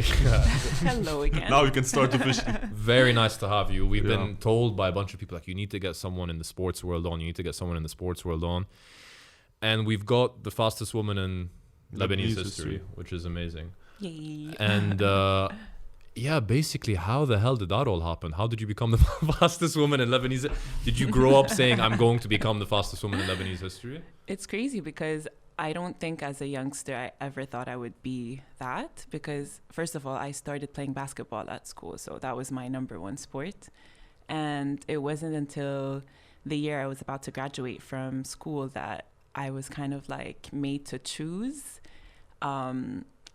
Hello again. Now you can start officially. Very nice to have you. We've been told by a bunch of people, like, you need to get someone in the sports world on. You need to get someone in the sports world on. And we've got the fastest woman in Lebanese history, which is amazing. Yay. And yeah, basically, how the hell did that all happen? How did you become the fastest woman in Lebanese? Did you grow up saying, I'm going to become the fastest woman in Lebanese history? It's crazy because I don't think as a youngster I ever thought I would be that, because first of all, I started playing basketball at school. So that was my number one sport. And it wasn't until the year I was about to graduate from school that I was kind of like made to choose.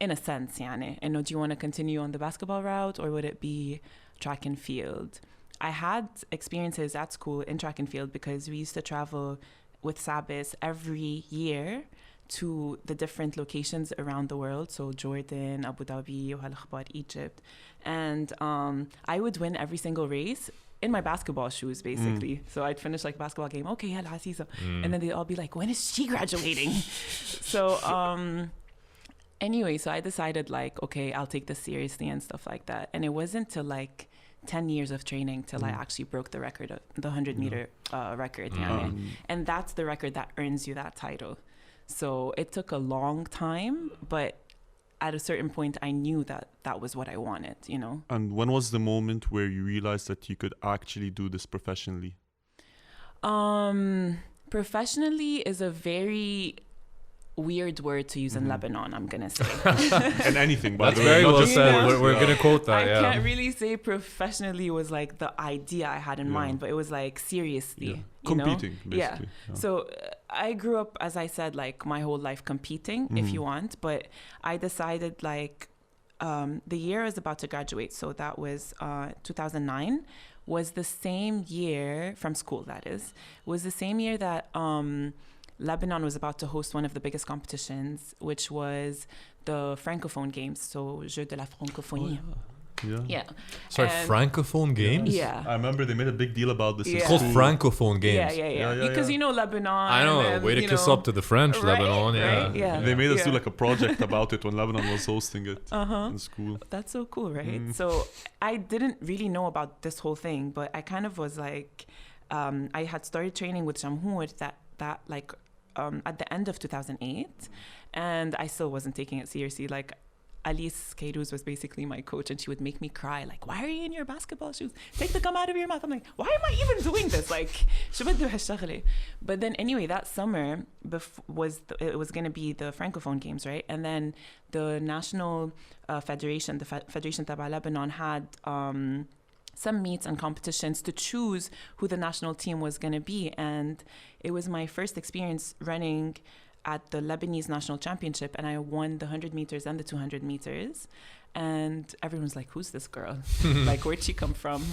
In a sense, يعني, do you want to continue on the basketball route or would it be track and field? I had experiences at school in track and field because we used to travel with SABIS every year to the different locations around the world. So Jordan, Abu Dhabi, Egypt. And I would win every single race in my basketball shoes, basically. So I'd finish like a basketball game. Okay, yalla Aziza. And then they'd all be like, when is she graduating? So... Anyway, so I decided like, okay, I'll take this seriously and stuff like that. And it wasn't till like 10 years of training till I actually broke the record, the 100 meter record. And that's the record that earns you that title. So it took a long time, but at a certain point, I knew that that was what I wanted, And when was the moment where you realized that you could actually do this professionally? Professionally is a very... weird word to use in Lebanon, I'm gonna say. And anything, by the way. That's very well said. We're gonna quote that. I can't really say professionally was like the idea I had in mind, but it was like seriously. Competing, basically. So I grew up, as I said, like my whole life competing, if you want. But I decided like the year I was about to graduate, so that was 2009, was the same year from school. That was the same year that. Lebanon was about to host one of the biggest competitions, which was the Francophone Games, so Jeux de la Francophonie. Yeah. Sorry, Francophone Games? Yeah. I remember they made a big deal about this. It's called Francophone Games. Yeah. Because Lebanon. I know, way to kiss up to the French, right, Lebanon. Right? Yeah. They made us do like a project about it when Lebanon was hosting it in school. That's so cool, right? So I didn't really know about this whole thing, but I kind of was like, I had started training with Jamhour that like, at the end of 2008, and I still wasn't taking it seriously. Like Alice Kairouz was basically my coach, and she would make me cry like, why are you in your basketball shoes? Take the gum out of your mouth. I'm like, why am I even doing this? Like, but then anyway, that summer it was going to be the Francophone Games, right? And then the national federation, the Federation Taba Lebanon, had some meets and competitions to choose who the national team was going to be. And it was my first experience running at the Lebanese National Championship, and I won the 100 meters and the 200 meters. And everyone's like, who's this girl? Like, where'd she come from?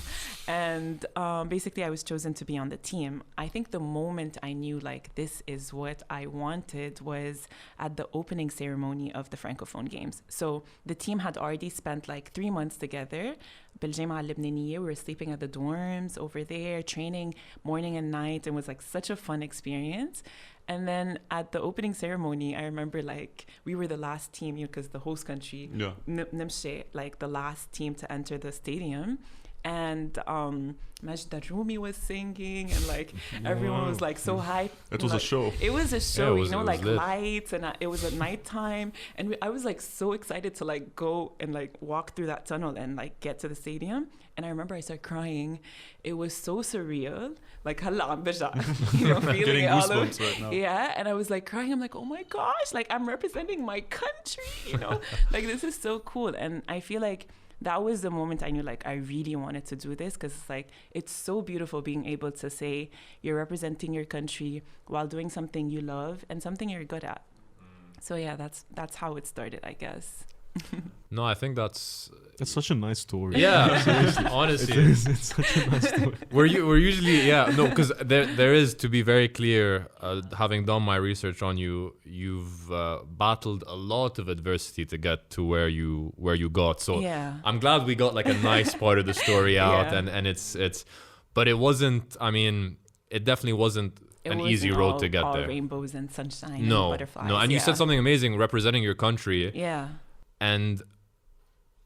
And basically, I was chosen to be on the team. I think the moment I knew, like, this is what I wanted was at the opening ceremony of the Francophone Games. So the team had already spent, like, 3 months together. بالجامعة اللبنانية, we were sleeping at the dorms over there, training morning and night. It was, like, such a fun experience. And then at the opening ceremony, I remember like we were the last team, because the host country, Nimshe, like the last team to enter the stadium. And Majd Rumi was singing, and like everyone was like so hyped. It was a show. It was a show, like lit. lights, and it was at nighttime. And I was like so excited to like go and like walk through that tunnel and like get to the stadium. And I remember I started crying. It was so surreal. Like, feeling getting all goosebumps right now. Yeah, and I was like crying. I'm like, oh my gosh, like I'm representing my country, like this is so cool. And I feel like that was the moment I knew like I really wanted to do this, because it's like it's so beautiful being able to say you're representing your country while doing something you love and something you're good at. So yeah, that's how it started, I guess. No, I think that's such a nice story. Yeah, honestly, it's such a nice story. We're usually because there is, to be very clear, having done my research on you, you've battled a lot of adversity to get to where you got. So I'm glad we got like a nice part of the story out, and it's but it wasn't. I mean, it definitely wasn't an easy road to get there. Rainbows and sunshine. No, and butterflies. no, and you said something amazing, representing your country. Yeah. And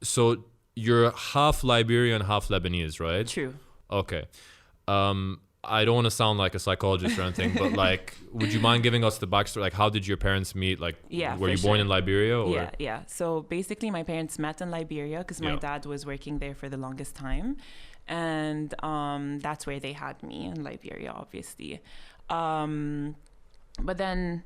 So you're half Liberian, half Lebanese, right? True. Okay. I don't want to sound like a psychologist or anything, but like, would you mind giving us the backstory? Like, how did your parents meet? Like, were you born in Liberia? Or? Yeah. So basically, my parents met in Liberia because my dad was working there for the longest time. And that's where they had me, in Liberia, obviously. But then,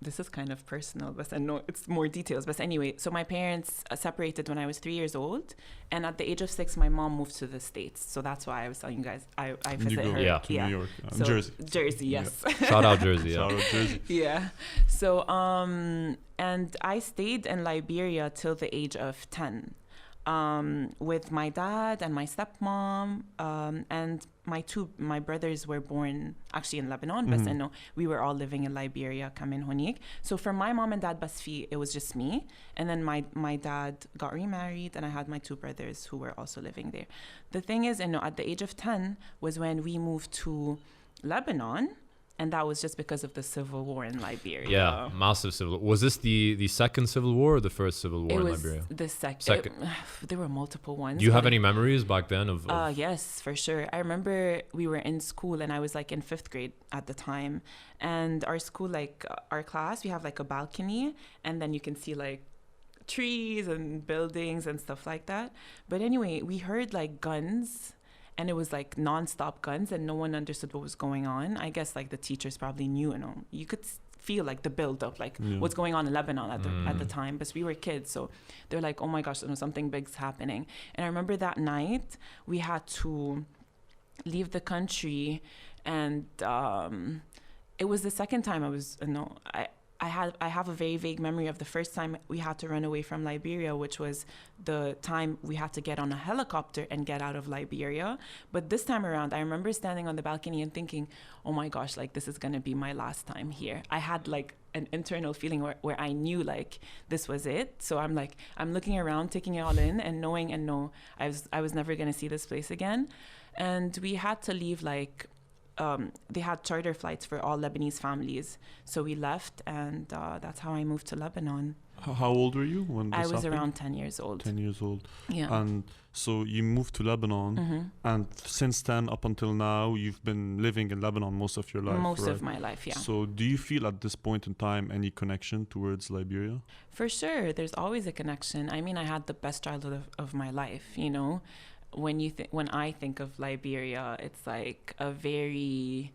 this is kind of personal, but I know it's more details. But anyway, so my parents separated when I was 3 years old. And at the age of 6, my mom moved to the States. So that's why I was telling you guys, I visit her. To New York. So, Jersey. Jersey, yes. Yeah. Shout out Jersey. Shout out Jersey. Yeah. So, and I stayed in Liberia till the age of 10. With my dad and my stepmom, and my brothers were born actually in Lebanon, but I know we were all living in Liberia, Kamin Honik. So for my mom and dad Basfi, it was just me. And then my dad got remarried, and I had my 2 brothers who were also living there. The thing is, at the age of 10 was when we moved to Lebanon. And that was just because of the civil war in Liberia. Yeah, massive civil war. Was this the second civil war or the first civil war in Liberia? It was the second. There were multiple ones. Do you have any memories back then of Yes, for sure. I remember we were in school, and I was like in 5th grade at the time. And our school, like our class, we have like a balcony, and then you can see like trees and buildings and stuff like that. But anyway, we heard like guns. And it was like non-stop guns, and no one understood what was going on. I guess like the teachers probably knew, you could feel like the build-up, like what's going on in Lebanon at the time. But we were kids, so they're like, oh my gosh, something big's happening. And I remember that night we had to leave the country, and it was the second time I have a very vague memory of the first time we had to run away from Liberia, which was the time we had to get on a helicopter and get out of Liberia. But this time around, I remember standing on the balcony and thinking, oh my gosh, like this is going to be my last time here. I had like an internal feeling where I knew like this was it. So I'm looking around, taking it all in, and knowing I was never going to see this place again. And we had to leave like they had charter flights for all Lebanese families. So we left, and that's how I moved to Lebanon. How old were you when this I was happened? around 10 years old. 10 years old. Yeah. And so you moved to Lebanon, and since then up until now, you've been living in Lebanon most of your life, Most right? of my life, yeah. So do you feel at this point in time any connection towards Liberia? For sure. There's always a connection. I mean, I had the best childhood of my life, When I think of Liberia, it's like a very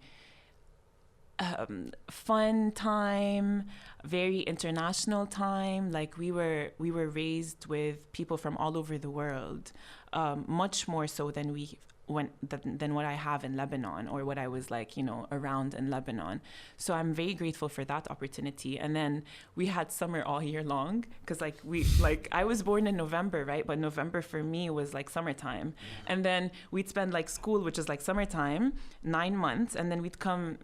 fun time, very international time. Like we were raised with people from all over the world, much more so than than what I have in Lebanon, or what I was like, around in Lebanon. So I'm very grateful for that opportunity. And then we had summer all year long, because I was born in November, right? But November for me was like summertime. And then we'd spend like school, which is like summertime, 9 months, and then we'd come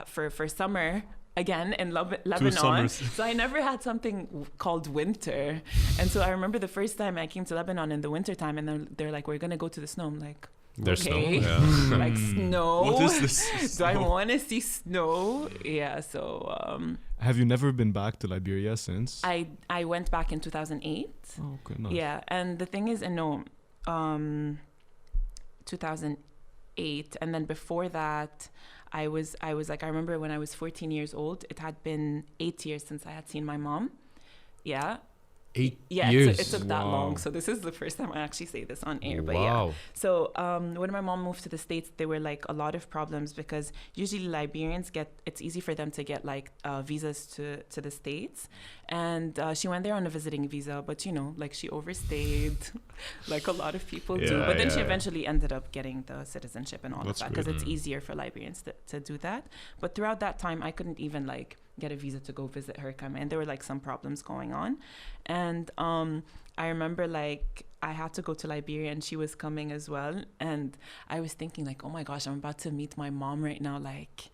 for summer again in Lebanon. So I never had something called winter. And so I remember the first time I came to Lebanon in the winter time, and then they're like, we're going to go to the snow. I'm like, there's okay. snow? Yeah. Like snow? What is this? Do I want to see snow? Yeah, so... Have you never been back to Liberia since? I went back in 2008. Oh, okay, nice. Yeah, and the thing is, 2008, and then before that, I was like, I remember when I was 14 years old, it had been 8 years since I had seen my mom. Yeah. 8 yeah, years. It took that long. So this is the first time I actually say this on air. But wow. yeah. So when my mom moved to the States, there were like a lot of problems, because usually Liberians it's easy for them to get like visas to the States. And she went there on a visiting visa, but like she overstayed like a lot of people do. But then she eventually ended up getting the citizenship and all of that, because it's easier for Liberians to do that. But throughout that time, I couldn't even like get a visa to go visit her, and there were like some problems going on. And I remember like I had to go to Liberia, and she was coming as well, and I was thinking like, oh my gosh, I'm about to meet my mom right now. Like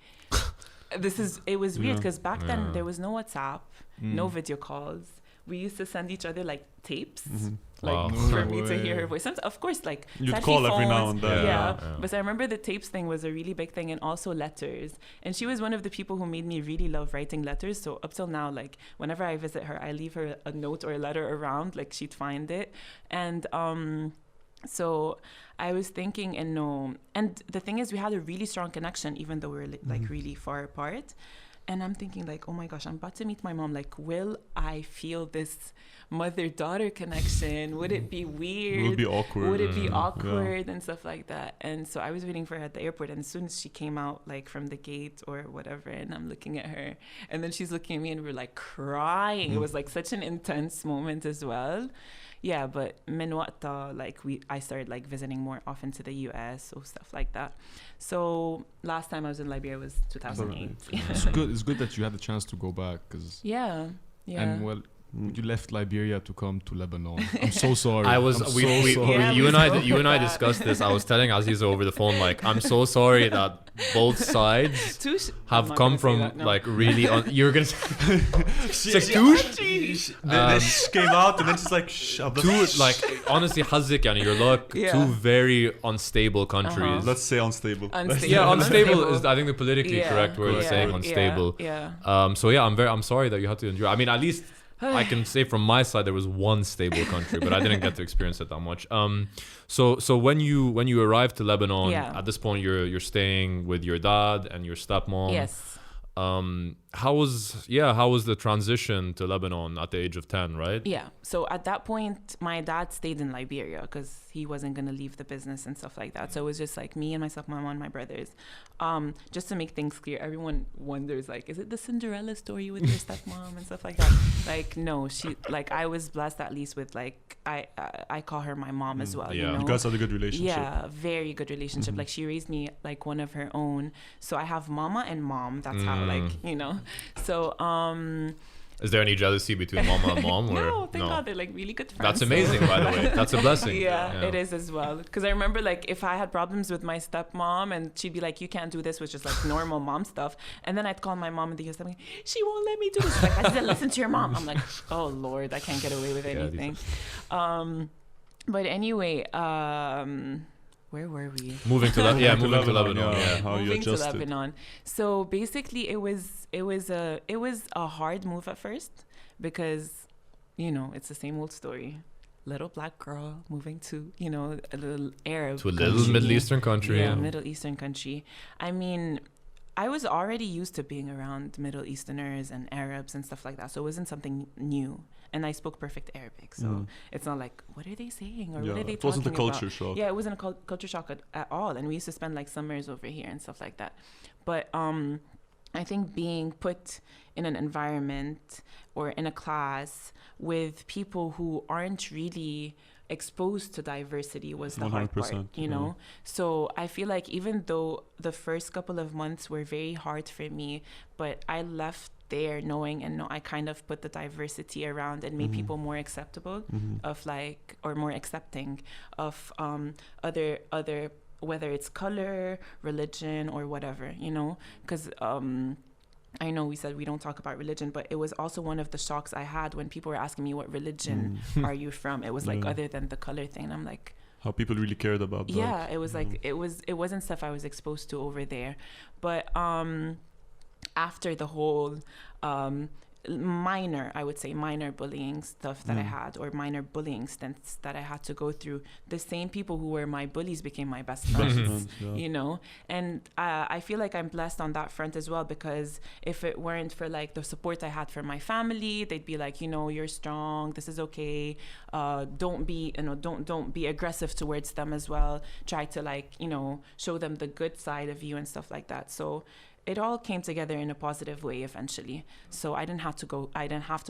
it was weird, because back then there was no WhatsApp, no video calls. we used to send each other like tapes. Wow. Like No for me to way. hear her voice. Of course, like You'd touchy call every now phones. and then. Yeah. Yeah. But I remember the tapes thing was a really big thing, and also letters. And she was one of the people who made me really love writing letters. So up till now, like whenever I visit her, I leave her a note or a letter around, like she'd find it. And so I was thinking, and the thing is, we had a really strong connection, even though we were like really far apart. And I'm thinking like, oh my gosh, I'm about to meet my mom. Like, will I feel this mother-daughter connection? Would it be weird? Would it be awkward? Would it be awkward and stuff like that? And so I was waiting for her at the airport. And as soon as she came out, like from the gate or whatever, and I'm looking at her, and then she's looking at me, and we're like crying. It was like such an intense moment as well. Yeah, but min waqta, like I started like visiting more often to the US or stuff like that. So last time I was in Liberia was 2008. It's good that you had the chance to go back, because Yeah. and well, you left Liberia to come to Lebanon. I'm so sorry. Yeah, you and I that. discussed this. I was telling Aziza over the phone, like, I'm so sorry that both sides have come from like really you're gonna This came out and then she's like, two, like, honestly, Hazik, yani, you're like two very unstable countries. let's say unstable. Yeah, unstable is, I think, the politically correct word of saying unstable. Yeah. So yeah, I'm sorry that you had to endure. I mean, at least I can say from my side there was one stable country, but I didn't get to experience it that much. So when you arrived to Lebanon, at this point you're staying with your dad and your stepmom. Yes. How was the transition to Lebanon at the age of 10, right? Yeah. So at that point, my dad stayed in Liberia because he wasn't going to leave the business and stuff like that. So it was just like me and myself, my mom, and my brothers. Just to make things clear, everyone wonders, like, is it the Cinderella story with your stepmom and stuff like that? Like, no, I was blessed at least with, like, I call her my mom as well. Yeah. You know? You guys had a good relationship. Yeah, very good relationship. Like, she raised me like one of her own. So I have mama and mom. That's how, like, you know. So, is there any jealousy between mama and mom? Or no, thank God, they're like really good friends. That's amazing, by the way. That's a blessing. Yeah, it is as well. Because I remember, like, if I had problems with my stepmom and she'd be like, you can't do this, which is like normal mom stuff. And then I'd call my mom in the US, I'm like, she won't let me do this. She's like, I said, listen to your mom. I'm like, oh Lord, I can't get away with anything. But anyway, where were we? Moving to Lebanon. Yeah. How you Moving to adjusted. Lebanon. So basically, it was a hard move at first because, you know, it's the same old story. Little black girl moving to, you know, a little Arab To a little Middle Eastern country. Yeah, Middle Eastern country. I mean, I was already used to being around Middle Easterners and Arabs and stuff like that, so it wasn't something new. And I spoke perfect Arabic, so it's not like, what are they saying or what are they talking about? It wasn't a culture shock. Yeah, it wasn't a culture shock at all. And we used to spend like summers over here and stuff like that. But I think being put in an environment or in a class with people who aren't really exposed to diversity was the hard part, you know? So I feel like even though the first couple of months were very hard for me, but I left there knowing I kind of put the diversity around and made people more acceptable of like, or more accepting of other whether it's color, religion, or whatever, you know? Because I know we said we don't talk about religion, but it was also one of the shocks I had when people were asking me, what religion are you from? It was like, other than the color thing. I'm like, how people really cared about that. Yeah, it was like, it wasn't stuff I was exposed to over there. But after the whole minor bullying stuff that I had, or minor bullying stints that I had to go through, the same people who were my bullies became my best friends, you know? And I feel like I'm blessed on that front as well, because if it weren't for like the support I had from my family, they'd be like, you know, you're strong, this is okay, don't be aggressive towards them as well, try to like, you know, show them the good side of you and stuff like that. So it all came together in a positive way eventually. So I didn't have to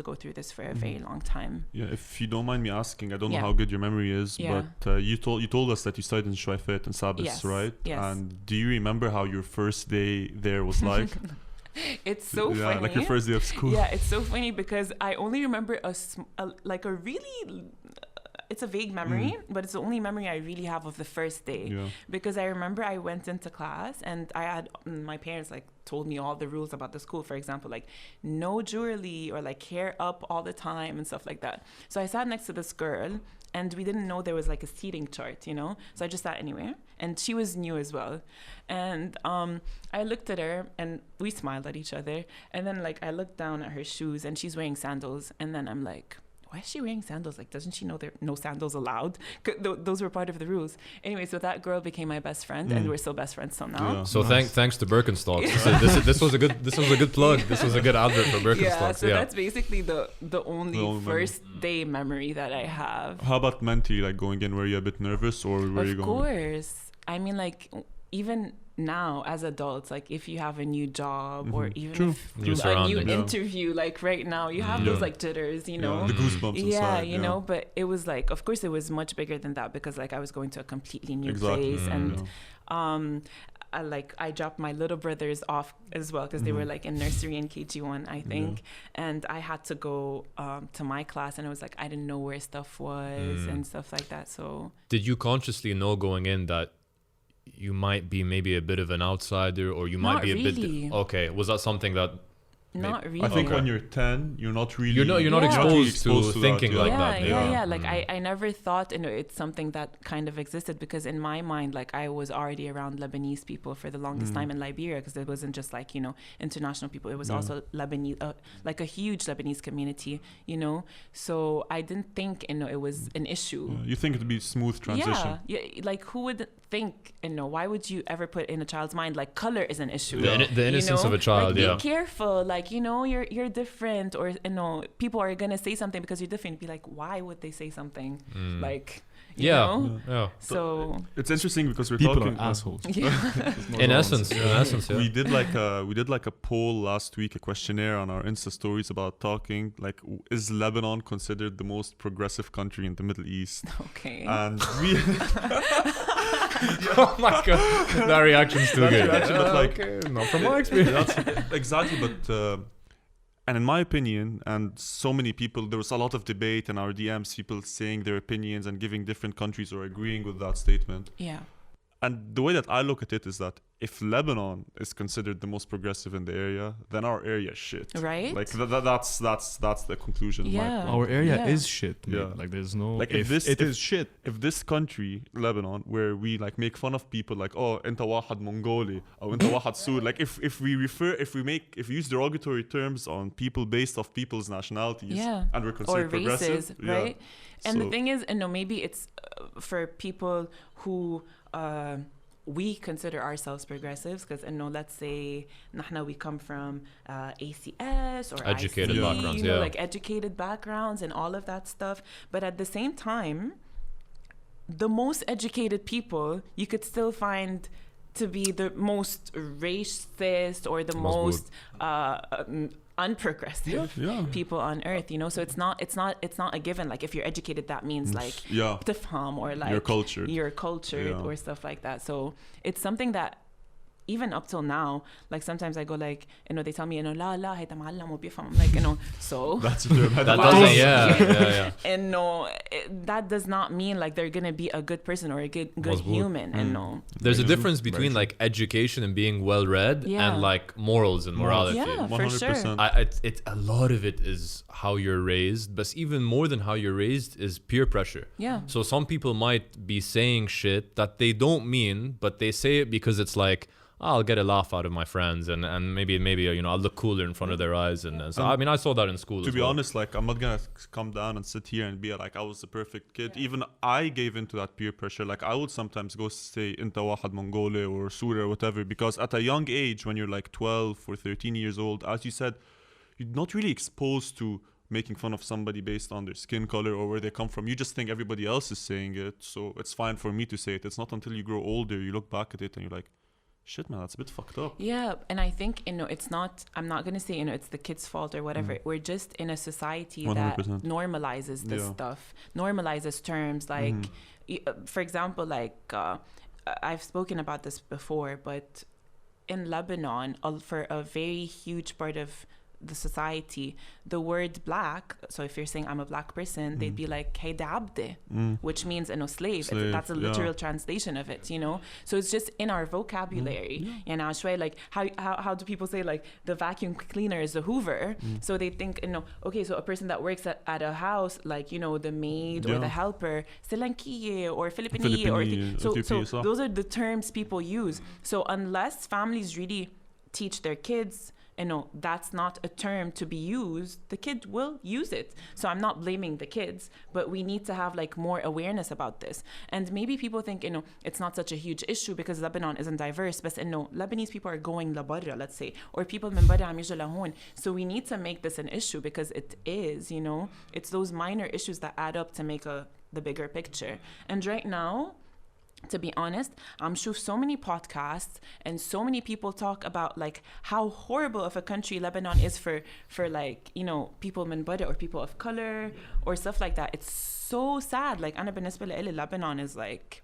go through this for a very long time. Yeah, if you don't mind me asking, I don't know how good your memory is, but you told us that you studied in Shuaifat and SABIS, right? Yes. And do you remember how your first day there was like? It's so funny. Like your first day of school. Yeah, it's so funny because I only remember a really it's a vague memory, but it's the only memory I really have of the first day. Yeah. Because I remember I went into class and I had my parents like told me all the rules about the school. For example, like no jewelry or like hair up all the time and stuff like that. So I sat next to this girl and we didn't know there was like a seating chart, you know? So I just sat anywhere and she was new as well. And I looked at her and we smiled at each other. And then like I looked down at her shoes and she's wearing sandals. And then I'm like, why is she wearing sandals? Like, doesn't she know there are no sandals allowed? Those were part of the rules. Anyway, so that girl became my best friend, and we're still best friends till now. Yeah. So Nice. thanks to Birkenstock. This was a good plug. This was a good advert for Birkenstock. Yeah, so that's basically the only first day memory that I have. How about mentally, like going in? Were you a bit nervous, or were you Of going? course. I mean, like, even now as adults, like if you have a new job or even True. if New a new surroundings. interview, like right now, you have those like jitters, you know? The goosebumps inside. You know, but it was like, of course, it was much bigger than that because like I was going to a completely new place, and I dropped my little brothers off as well because they were like in nursery and KG1, I think, and I had to go to my class, and it was like I didn't know where stuff was and stuff like that. So did you consciously know going in that you might be maybe a bit of an outsider, or you might Not be a really. bit? Okay, was that something that? not really. I think Okay. when you're 10, you're not really. You're not Yeah. exposed to that, thinking like that. Yeah. Like I never thought it's something that kind of existed because in my mind, like I was already around Lebanese people for the longest time in Liberia because it wasn't just like, international people. It was also Lebanese, like a huge Lebanese community, So I didn't think, it was an issue. You think it'd be a smooth transition. Yeah, like who would think, why would you ever put in a child's mind like color is an issue? The innocence of a child, like, be careful, like you're different, or people are gonna say something because you're different. Be like, why would they say something? Like, you know? Yeah. So It's interesting because we're People talking. are assholes. In essence, yeah. We did like a poll last week, a questionnaire on our Insta stories about talking like, is Lebanon considered the most progressive country in the Middle East? okay. And we Oh my god, that reaction's too good. reaction, but like, not from my experience. that's exactly, but and in my opinion, and so many people, there was a lot of debate in our DMs, people saying their opinions and giving different countries or agreeing with that statement. Yeah. And the way that I look at it is that if Lebanon is considered the most progressive in the area, then our area is shit. Right? Like that's the conclusion. in my Yeah. opinion. Our area Yeah. is shit, man. Yeah. Like there's no Like, if it is shit. If this country, Lebanon, where we like make fun of people like, oh, انت واحد Mongoli, or انت واحد Suri, like if we use derogatory terms on people based off people's nationalities, Yeah. and we're Or considered races, progressive, right? And the So- thing is, maybe it's for people who we consider ourselves progressives because, let's say, we come from ACS or Educated IC, backgrounds, yeah. like educated backgrounds and all of that stuff. But at the same time, the most educated people you could still find to be the most racist or the most unprogressive Yeah. people on earth, so it's not a given. Like if you're educated, that means like Yeah. تفهم or like You're cultured. Yeah. Or stuff like that. So it's something that even up till now, like sometimes I go like, they tell me, لا لا هيدا معلم وبيفهم. I'm like, so That's the term. That doesn't, yeah. and that does not mean like they're gonna be a good person or a good Mazboot. human. And There's a Very difference true. between like education and being well read Yeah. and like morals and morality. yeah, for sure. 100%. It's a lot of it is how you're raised, but even more than how you're raised is peer pressure. Yeah. So some people might be saying shit that they don't mean, but they say it because it's like, I'll get a laugh out of my friends, and maybe I'll look cooler in front of their eyes, and so I mean I saw that in school. To as be well. honest, like I'm not gonna come down and sit here and be like I was the perfect kid. Even I gave into that peer pressure. Like I would sometimes go say "Inta wahad Mongole" or Suri or whatever, because at a young age, when you're like 12 or 13 years old, as you said, you're not really exposed to making fun of somebody based on their skin color or where they come from. You just think everybody else is saying it, so it's fine for me to say it. It's not until you grow older, you look back at it and you're like, shit, man, that's a bit fucked up. Yeah, and I think it's not. I'm not gonna say it's the kid's fault or whatever. We're just in a society 100%. that normalizes this stuff, normalizes terms like, for example, like I've spoken about this before, but in Lebanon, for a very huge part of the society, the word black, so if you're saying I'm a black person, they'd be like هيدا عبدة, which means slave. That's a literal translation of it, you know. So it's just in our vocabulary. You know, like how do people say like the vacuum cleaner is a Hoover? So they think, you know, okay, so a person that works at a house, like, you know, the maid or the helper, Silankiye or Filipiniye, or so those are the terms people use. So unless families really teach their kids, you know, that's not a term to be used, the kid will use it. So I'm not blaming the kids, but we need to have like more awareness about this. And maybe people think, you know, it's not such a huge issue because Lebanon isn't diverse, but you know, Lebanese people are going لبرا, let's say, or people من برا عم يجوا لهون. So we need to make this an issue because it is, you know, it's those minor issues that add up to make the bigger picture. And right now, to be honest, I'm sure so many podcasts and so many people talk about like how horrible of a country Lebanon is for like, you know, people من برا or people of color or stuff like that. It's so sad. Like أنا بالنسبة لي Lebanon is like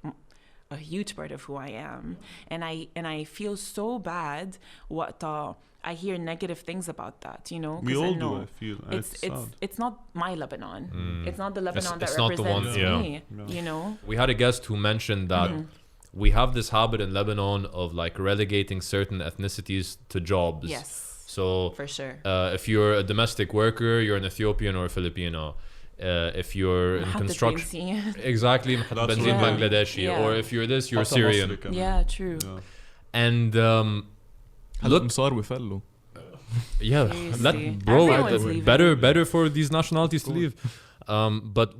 a huge part of who I am, and I feel so bad what I hear negative things about that, you know. We all do, I feel. It's not my Lebanon. It's not the Lebanon that it's not represents the one, me, you know. We had a guest who mentioned that we have this habit in Lebanon of like relegating certain ethnicities to jobs. Yes. So for sure. If you're a domestic worker, you're an Ethiopian or a Filipino. If you're in construction, exactly, Benzin Bangladeshi, or if you're this, you're Syrian. Yeah, true. And look, صار وفلوا. Yeah, better for these nationalities to leave. But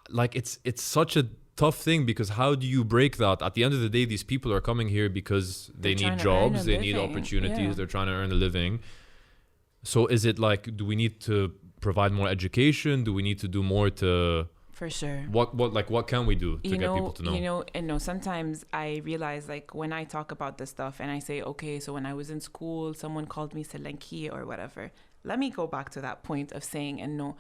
like it's such a tough thing because how do you break that? At the end of the day, these people are coming here because they need jobs, they need opportunities, they're trying to earn a living. So is it like, do we need to provide more education? Do we need to do more to... For sure. What can we do to get people to know? You know, sometimes I realize like when I talk about this stuff and I say, okay, so when I was in school, someone called me Selenki or whatever. Let me go back to that point of saying, and no,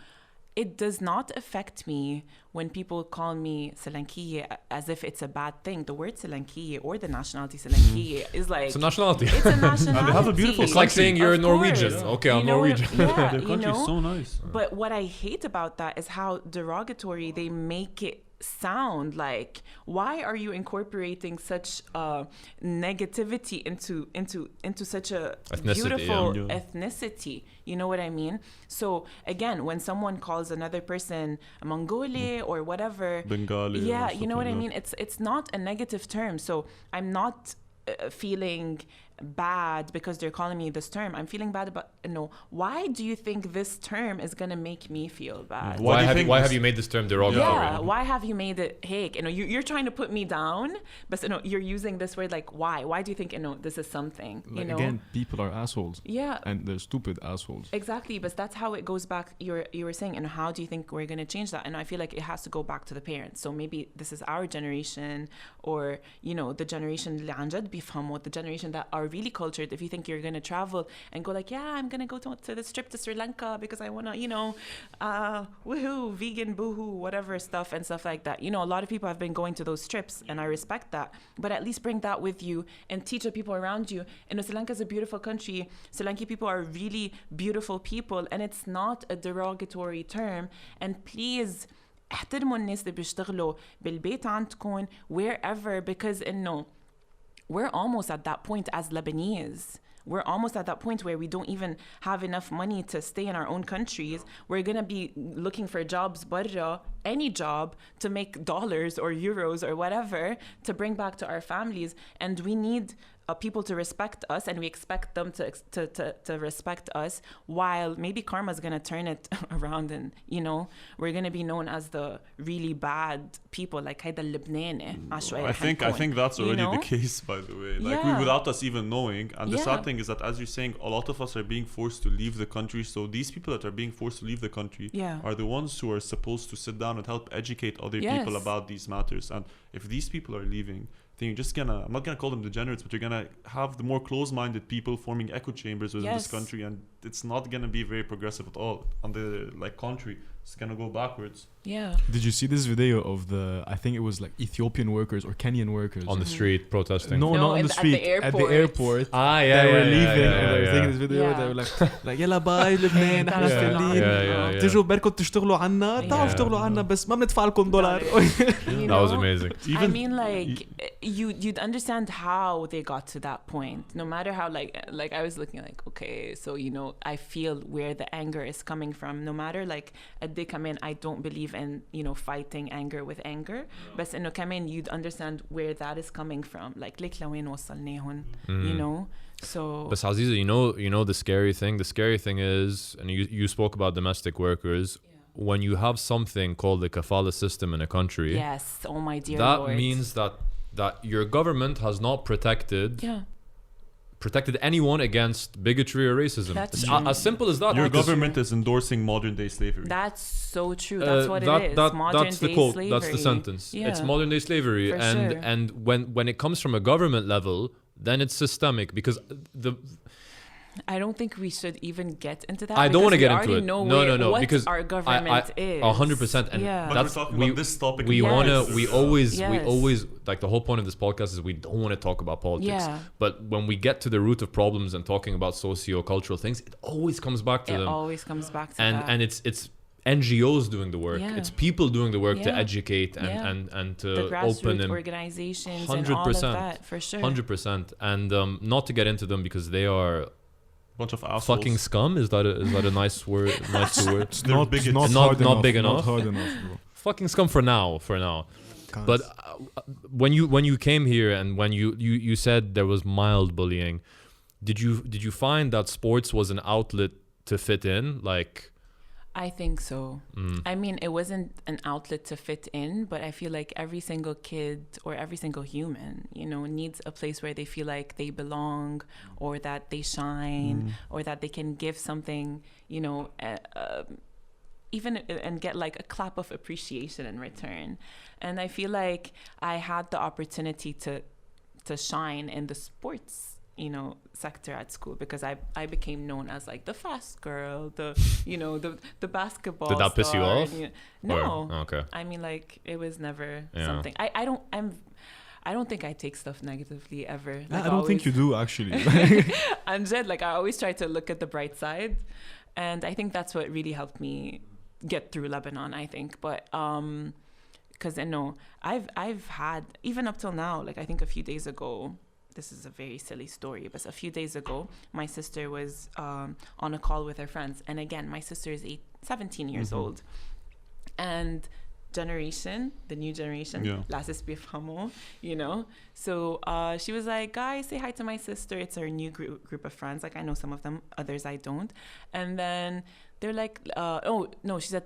it does not affect me when people call me Selenkiye as if it's a bad thing. The word Selenkiye or the nationality Selenkiye is like... It's a nationality. It's a nationality. And they have a beautiful It's like saying you're Norwegian. Okay, I'm Norwegian. Their country is so nice. But what I hate about that is how derogatory they make it sound. Like, why are you incorporating such negativity into such a beautiful ethnicity? You know what I mean? So again, when someone calls another person a Mongolian or whatever, Bengali, you know what I mean? It's not a negative term. So I'm not feeling bad because they're calling me this term. I'm feeling bad about, why do you think this term is going to make me feel bad? Why have you made this term derogatory? Yeah, why have you made it hate? You're trying to put me down, but you're using this word like why? Why do you think this is something? Like, again, people are assholes. Yeah. And they're stupid assholes. Exactly, but that's how it goes back. You were saying, and how do you think we're going to change that? And I feel like it has to go back to the parents. So maybe this is our generation, or the generation اللي عن جد بيفهموا, the generation that are really cultured. If you think you're going to travel and go like, yeah, I'm going to go to this trip to Sri Lanka because I want to, woohoo, vegan, boohoo, whatever stuff like that. A lot of people have been going to those trips and I respect that. But at least bring that with you and teach the people around you. Sri Lanka is a beautiful country. Sri Lankan people are really beautiful people and it's not a derogatory term. And please, احترموا الناس اللي بيشتغلوا بالبيت عندكم wherever, because we're almost at that point as Lebanese. We're almost at that point where we don't even have enough money to stay in our own countries. We're going to be looking for jobs, barra, any job, to make dollars or euros or whatever to bring back to our families. And we need people to respect us, and we expect them to respect us, while maybe karma is going to turn it around and, we're going to be known as the really bad people, like هيدا اللبناني. I think that's already the case, by the way. Like, without us even knowing. And the sad thing is that, as you're saying, a lot of us are being forced to leave the country. So these people that are being forced to leave the country are the ones who are supposed to sit down and help educate other people about these matters. And if these people are leaving, then you're just I'm not gonna call them degenerates, but you're gonna have the more close-minded people forming echo chambers within this country and it's not gonna be very progressive at all. On the like country, it's gonna go backwards. Yeah. Did you see this video of the, I think it was like Ethiopian workers or Kenyan workers On the street protesting. No, not on the street, at the airport. Ah, yeah, They were yeah, leaving yeah, and they were yeah, taking yeah. this video. Yeah. They were like يلا باي لبنان احنا Yeah. مستنيين Yeah. تجوا بركم تشتغلوا عنا تعالوا Yeah. اشتغلوا عنا بس ما بندفع لكم دولار. You That was know? amazing. I mean, like, you'd understand how they got to that point. No matter how, like I was looking like, okay, so, you know, I feel where the anger is coming from. No matter, like, they come in, I don't believe in, you know, fighting anger with anger. But, you know, come in, you'd understand where that is coming from. Like, لوين وصلناهن, you know? So... But Aziza, you know the scary thing? The scary thing is, and you spoke about domestic workers, when you have something called the Kafala system in a country, Yes, oh my dear that Lord. means that your government has not protected anyone against bigotry or racism. That's It's true. as simple as that. Your because government is endorsing modern day slavery. That's so true. That's what it is. Modern that's the day quote. slavery. That's the sentence. Yeah. It's modern day slavery, For and sure. and when it comes from a government level, then it's systemic because I don't think we should even get into that. I don't want to get because into we it. already know No, what because our government is. 100%. And Yeah. But that's we're talking about this topic. we Yes. wanna. We always Yes. like the whole point of this podcast is we don't want to talk about politics. Yeah. But when we get to the root of problems and talking about socio-cultural things, it always comes back to It them. always comes back to that. And it's NGOs doing the work. Yeah. It's people doing the work to Yeah. educate Yeah. and to the open grassroots them. organizations and all of that, for sure. 100%. And not to get into them because they are Bunch of assholes. fucking scum. Is that a nice word? Nice word. It's They're not bigots. not Not- hard not enough. big enough. Not hard enough, bro. Fucking scum for now. Can't. But when you came here and when you said there was mild bullying, did you find that sports was an outlet to fit in? Like, I think so. I mean, it wasn't an outlet to fit in, but I feel like every single kid or every single human, you know, needs a place where they feel like they belong or that they shine or that they can give something, you know, even and get like a clap of appreciation in return. And I feel like I had the opportunity to shine in the sports, you know, sector at school because I became known as like the fast girl, the basketball. Did that piss you star, off? No. Or- okay. I mean, like it was never Yeah. something. I don't think I take stuff negatively ever. Like, I don't think you do actually. I'm dead. Like I always try to look at the bright side, and I think that's what really helped me get through Lebanon. I think, but because I know I've had even up till now. Like I think a few days ago. This is a very silly story, but a few days ago, my sister was on a call with her friends. And again, my sister is 17 years old. And the new generation, لازم بيفهموا, you know? So she was like, guys, say hi to my sister. It's our new group of friends. Like I know some of them, others I don't. And then they're like, oh, no, she said,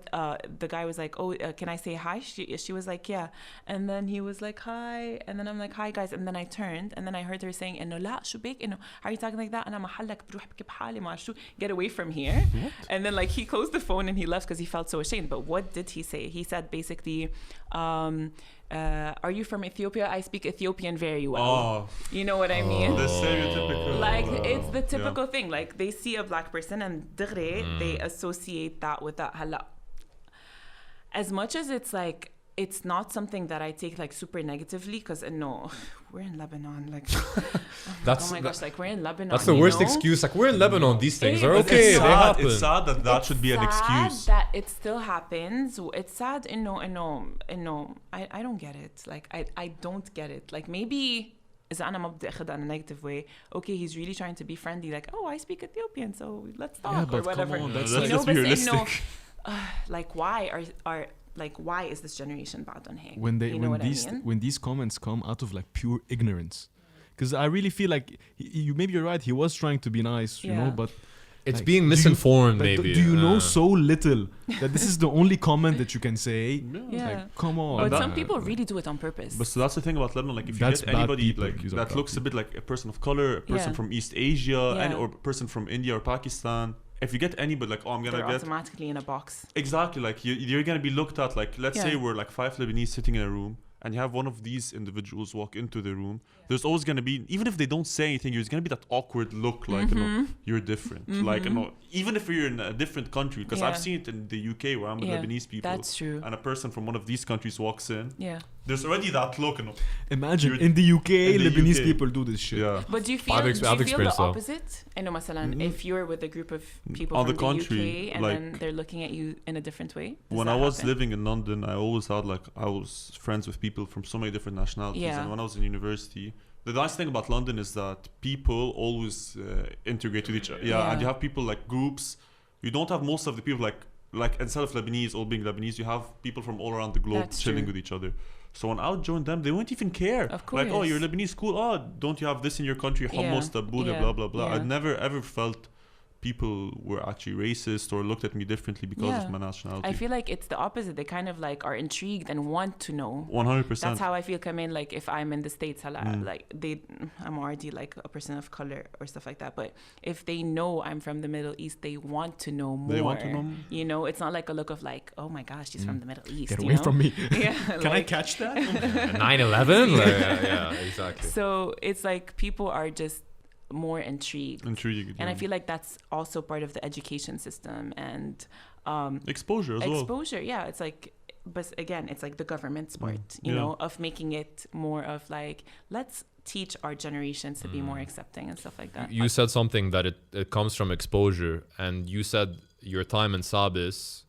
the guy was like, oh, can I say hi? She was like, yeah. And then he was like, hi. And then I'm like, hi, guys. And then I turned and then I heard her saying, إنه لا شو بك إنه how are you talking like that? أنا محلك بروح بكي بحالي ما شو, get away from here. And then like he closed the phone and he left because he felt so ashamed. But what did he say? He said basically, are you from Ethiopia? I speak Ethiopian very well. Oh, You know what I mean? the stereotypical. Like it's the typical thing. Like they see a black person and they associate that with that. Hala. As much as it's like it's not something that I take like super negatively because no, we're in Lebanon. Like That's oh my gosh, like we're in Lebanon. That's the worst excuse. Like we're in Lebanon. These things are It's okay. They sad. happen. It's sad that should be an Sad excuse. that it still happens. It's sad. I don't get it. Like I don't get it. Like maybe. إذا أنا ما بدي أخذها in a negative way, okay, he's really trying to be friendly, like, oh, I speak Ethiopian, so let's talk Yeah, or but whatever. come on, that's Let's you know, just be but realistic. like why are like why is this generation bad on him? When these comments come out of like pure ignorance, because I really feel like you maybe you're right. He was trying to be nice, you know, but It's like, being do you- misinformed, like, maybe. Do you know so little that this is the only comment that you can say? Yeah. Like, come on. But that- some people really do it on purpose. But so that's the thing about Lebanon. Like if you That's get bad anybody people. like These are that bad looks a bit like a person of color, a person Yeah. from East Asia, Yeah. or a person from India or Pakistan. If you get anybody like, oh, I'm gonna they're get automatically in a box. exactly like you're gonna be looked at like, let's Yeah. say we're like 5 Lebanese sitting in a room, and you have one of these individuals walk into the room, there's always going to be, even if they don't say anything, there's going to be that awkward look, like, you know, you're different. Like, you know, even if you're in a different country, because I've seen it in the UK where I'm with Lebanese people. That's true. And a person from one of these countries walks in. Yeah. There's already that look, you know. Imagine in the UK, Lebanese UK. people do this shit. Yeah. But do you feel, the opposite? I know, مثلا, if you're with a group of people on from the contrary, UK and like, then they're looking at you in a different way? When I was living in London, I always had, like, I was friends with people from so many different nationalities. Yeah. And when I was in university, the nice thing about London is that people always integrate with each other. Yeah, and you have people like groups. You don't have most of the people like instead of Lebanese all being Lebanese, you have people from all around the globe chilling with each other. So when I would join them, they wouldn't even care. Of course. Like, oh, you're Lebanese, cool. Oh, don't you have this in your country? Hummus, tabbouleh, blah blah blah. I never ever felt people were actually racist or looked at me differently because of my nationality. I feel like it's the opposite. They kind of like are intrigued and want to know. 100%. That's how I feel. Come in, like if I'm in the States, like I'm already like a person of color or stuff like that. But if they know I'm from the Middle East, they want to know more. They want to know more. You know, it's not like a look of like, oh my gosh, she's from the Middle East. Get away from me. Yeah, Can I catch that? 9/11? Yeah, exactly. So it's like people are just more intrigued. And I feel like that's also part of the education system and exposure as well. Exposure, yeah. It's like, but again, it's like the government's part, you know, of making it more of like, let's teach our generations to be more accepting and stuff like that. You said something that it comes from exposure, and you said your time in SABIS,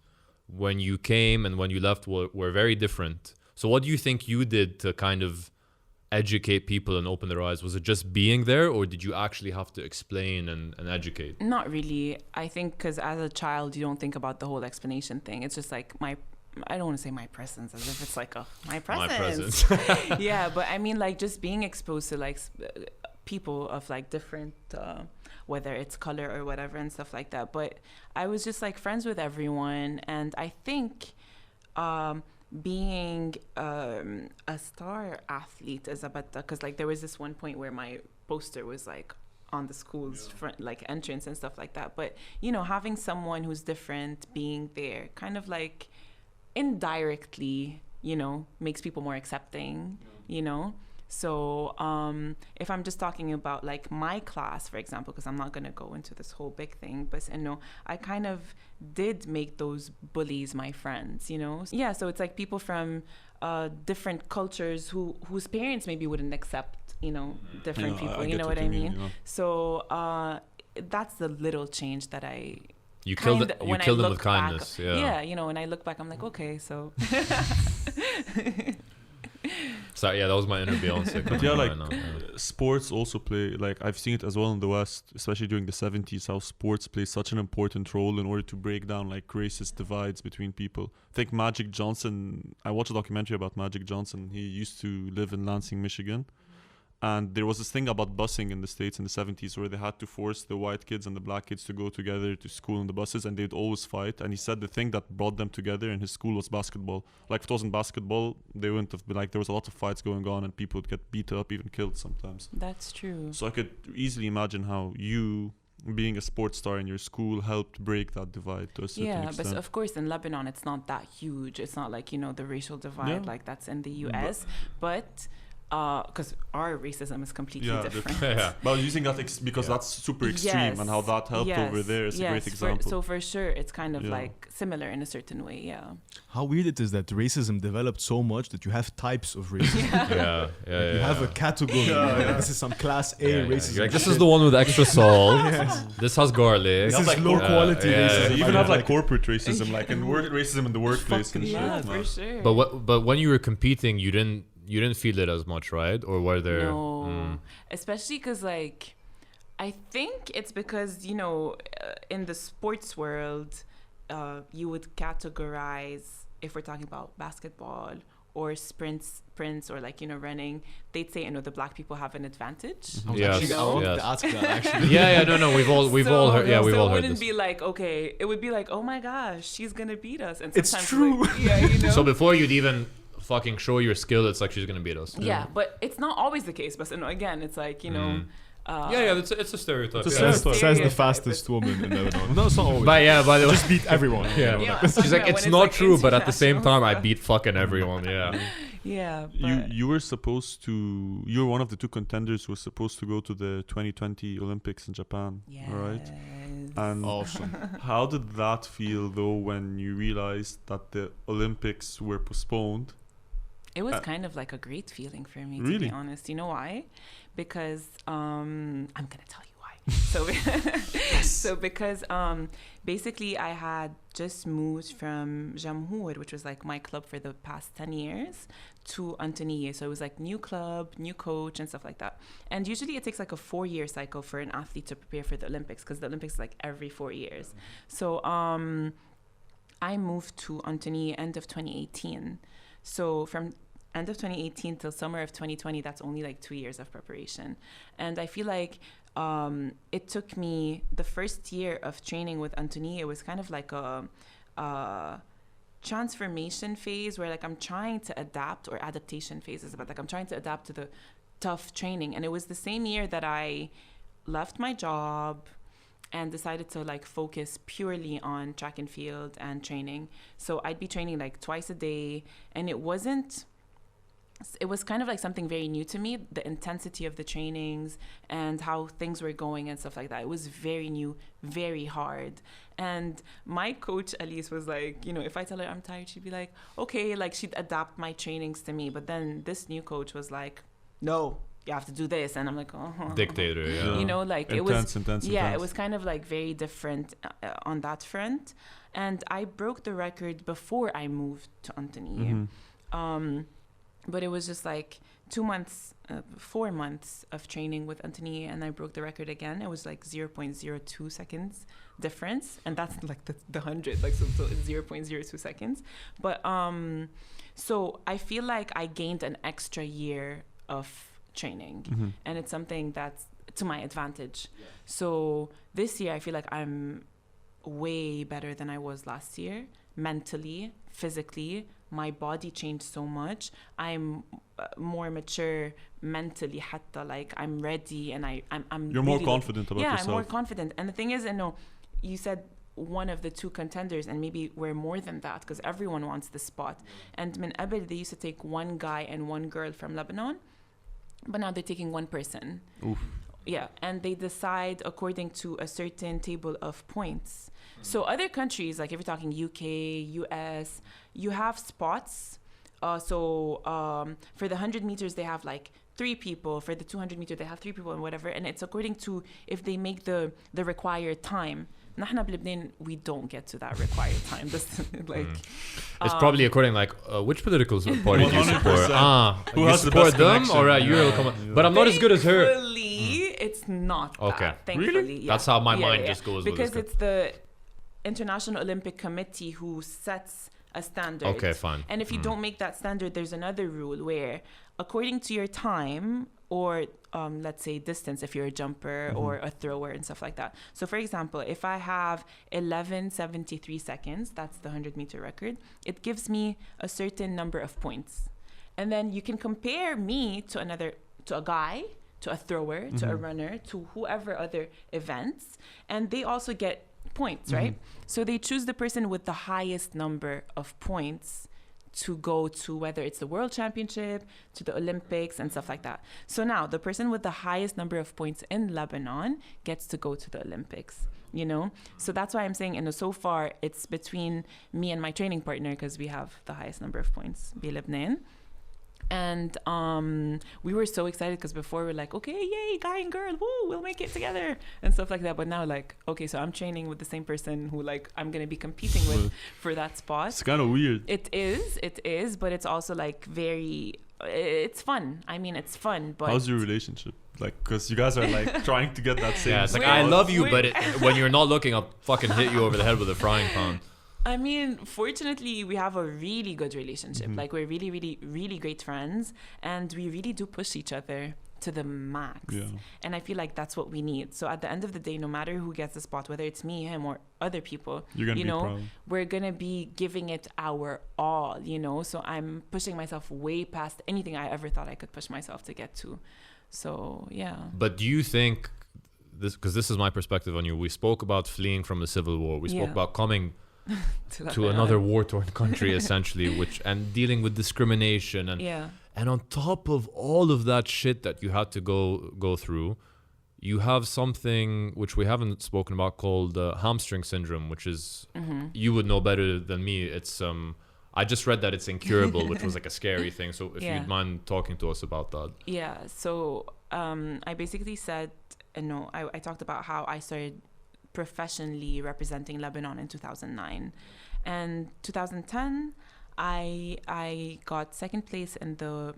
when you came and when you left, were very different. So what do you think you did to kind of educate people and open their eyes? Was it just being there, or did you actually have to explain and educate? Not really. I think because as a child, you don't think about the whole explanation thing. It's just like I don't want to say my presence as if it's like my presence. Yeah, but I mean like just being exposed to like people of like different, whether it's color or whatever and stuff like that. But I was just like friends with everyone, and I think being a star athlete is about that, because like there was this one point where my poster was like on the school's front, like entrance and stuff like that. But you know, having someone who's different being there kind of like indirectly, you know, makes people more accepting, you know. So if I'm just talking about like my class, for example, because I'm not going to go into this whole big thing, but you know, I kind of did make those bullies my friends, you know. Yeah, so it's like people from different cultures whose parents maybe wouldn't accept, you know, different people, you know what I mean? Yeah. So that's the little change that you killed them with kindness. Yeah, you know, when I look back, I'm like, okay, so Sorry, yeah, that was my inner Beyonce. But yeah, like sports also play, like I've seen it as well in the West, especially during the 70s, how sports play such an important role in order to break down like racist divides between people. I think Magic Johnson, I watched a documentary about Magic Johnson. He used to live in Lansing, Michigan. And there was this thing about busing in the States in the 70s where they had to force the white kids and the black kids to go together to school in the buses, and they'd always fight. And he said the thing that brought them together in his school was basketball. Like if it wasn't basketball, they wouldn't have been, like there was a lot of fights going on and people would get beat up, even killed sometimes. That's true. So I could easily imagine how you, being a sports star in your school, helped break that divide to a certain extent. Yeah, but of course in Lebanon it's not that huge. It's not like, you know, the racial divide like that's in the US. But because our racism is completely different. But using that because that's super extreme, and how that helped over there is a great example. So for sure, it's kind of like similar in a certain way. Yeah. How weird it is that racism developed so much that you have types of racism. You have a category. Like, this is some class A racism. Like, this is the one with extra salt. This has garlic. This is like low quality racism. You even have like corporate racism, like in racism in the workplace and shit. Yeah, for sure. But when you were competing, you didn't feel it as much, right? Or were there... No, especially because, like, I think it's because, you know, in the sports world, you would categorize, if we're talking about basketball or sprints, or like, you know, running, they'd say, you know, the black people have an advantage. Yes. No, we've all heard. Yeah, we've all heard this. It wouldn't be like, okay, it would be like, oh my gosh, she's gonna beat us. And it's true. Like, yeah, you know. So before you'd even fucking show your skill, it's like she's gonna beat us. Yeah, but it's not always the case. But again, it's like, you know. It's a stereotype. Says the fastest woman in Lebanon. No, it's not always. But yeah, by the way, just beat everyone. She's like, it's not true, but at the same time, I beat fucking everyone. Yeah. Yeah. You were supposed to. You're one of the two contenders who were supposed to go to the 2020 Olympics in Japan, right? And awesome. How did that feel though when you realized that the Olympics were postponed? It was kind of like a great feeling for me, to really? be honest. You know why? Because I'm gonna tell you why. So because basically I had just moved from Jamhour, which was like my club for the past 10 years, to Antoniye. So it was like new club, new coach and stuff like that. And usually it takes like a 4-year cycle for an athlete to prepare for the Olympics, because the Olympics is like every 4 years. So I moved to Antoniye end of 2018. So from end of 2018 till summer of 2020, that's only like 2 years of preparation. And I feel like it took me the first year of training with Antoniye. It was kind of like a transformation phase where like I'm trying to adapt, or adaptation phases, but like I'm trying to adapt to the tough training. And it was the same year that I left my job and decided to like focus purely on track and field and training. So I'd be training like twice a day, and it was kind of like something very new to me, the intensity of the trainings and how things were going and stuff like that. It was very new, very hard. And my coach, Elise, was like, you know, if I tell her I'm tired, she'd be like, okay, like she'd adapt my trainings to me. But then this new coach was like, no, you have to do this. And I'm like, dictator, yeah. You know, like intense. It was kind of like very different on that front. And I broke the record before I moved to Antoniye. But it was just like 4 months of training with Antoniye, and I broke the record again. It was like 0.02 seconds difference, and that's like the 100, like so it's 0.02 seconds. But so I feel like I gained an extra year of training, and it's something that's to my advantage. Yeah. So this year I feel like I'm way better than I was last year, mentally, physically. My body changed so much. I'm more mature mentally, hatta, like I'm ready, and I'm You're really more confident about yourself. Yeah, I'm more confident. And the thing is, I know you said one of the two contenders, and maybe we're more than that, because everyone wants the spot. And min qabel, they used to take one guy and one girl from Lebanon, but now they're taking one person. Oof. Yeah, and they decide according to a certain table of points. So other countries, like if you're talking UK, US, you have spots. For the 100 meters, they have like 3 people. For the 200 meters, they have 3 people and whatever. And it's according to if they make the required time. نحن بلبنان, we don't get to that required time. Like, it's probably according like which political party do you support? Who you has support the best them, connection? or you'll come on. But I'm not as good as her. Thankfully, it's not that. Okay. Thankfully, Really? yeah. That's how my mind just goes. Because it's the International Olympic Committee who sets a standard. Okay, fine. And if you don't make that standard, there's another rule where, according to your time, or let's say distance, if you're a jumper or a thrower and stuff like that. So for example, if I have 11:73 seconds, that's the 100-meter record, it gives me a certain number of points. And then you can compare me to a guy, to a thrower, to a runner, to whoever other events, and they also get points, right? So they choose the person with the highest number of points to go to, whether it's the World Championship, to the Olympics and stuff like that. So now the person with the highest number of points in Lebanon gets to go to the Olympics, you know? So that's why I'm saying, so far it's between me and my training partner, because we have the highest number of points, Lebanon. And we were so excited because before we're like, okay, yay, guy and girl, woo, we'll make it together and stuff like that. But now, like, okay, so I'm training with the same person who, like, I'm gonna be competing with for that spot. It's kind of weird. It is, but it's also like it's fun. I mean, it's fun. But how's your relationship? Like, because you guys are like trying to get that same. Yeah, it's like I love you, but when you're not looking, I'll fucking hit you over the head with a frying pan. I mean, fortunately, we have a really good relationship. Like, we're really, really, really great friends, and we really do push each other to the max. Yeah. And I feel like that's what we need. So at the end of the day, no matter who gets the spot, whether it's me, him, or other people, you're gonna be proud. We're gonna be giving it our all, So I'm pushing myself way past anything I ever thought I could push myself to get to. So, yeah. But do you think this, because this is my perspective on you, we spoke about fleeing from the civil war, we spoke about coming to another war-torn country, essentially, and dealing with discrimination and on top of all of that shit that you had to go through, you have something which we haven't spoken about called hamstring syndrome, which is you would know better than me. It's I just read that it's incurable, which was like a scary thing. So if you'd mind talking to us about that. Yeah. So I basically said, I talked about how I started professionally representing Lebanon in 2009. And 2010, I got second place in the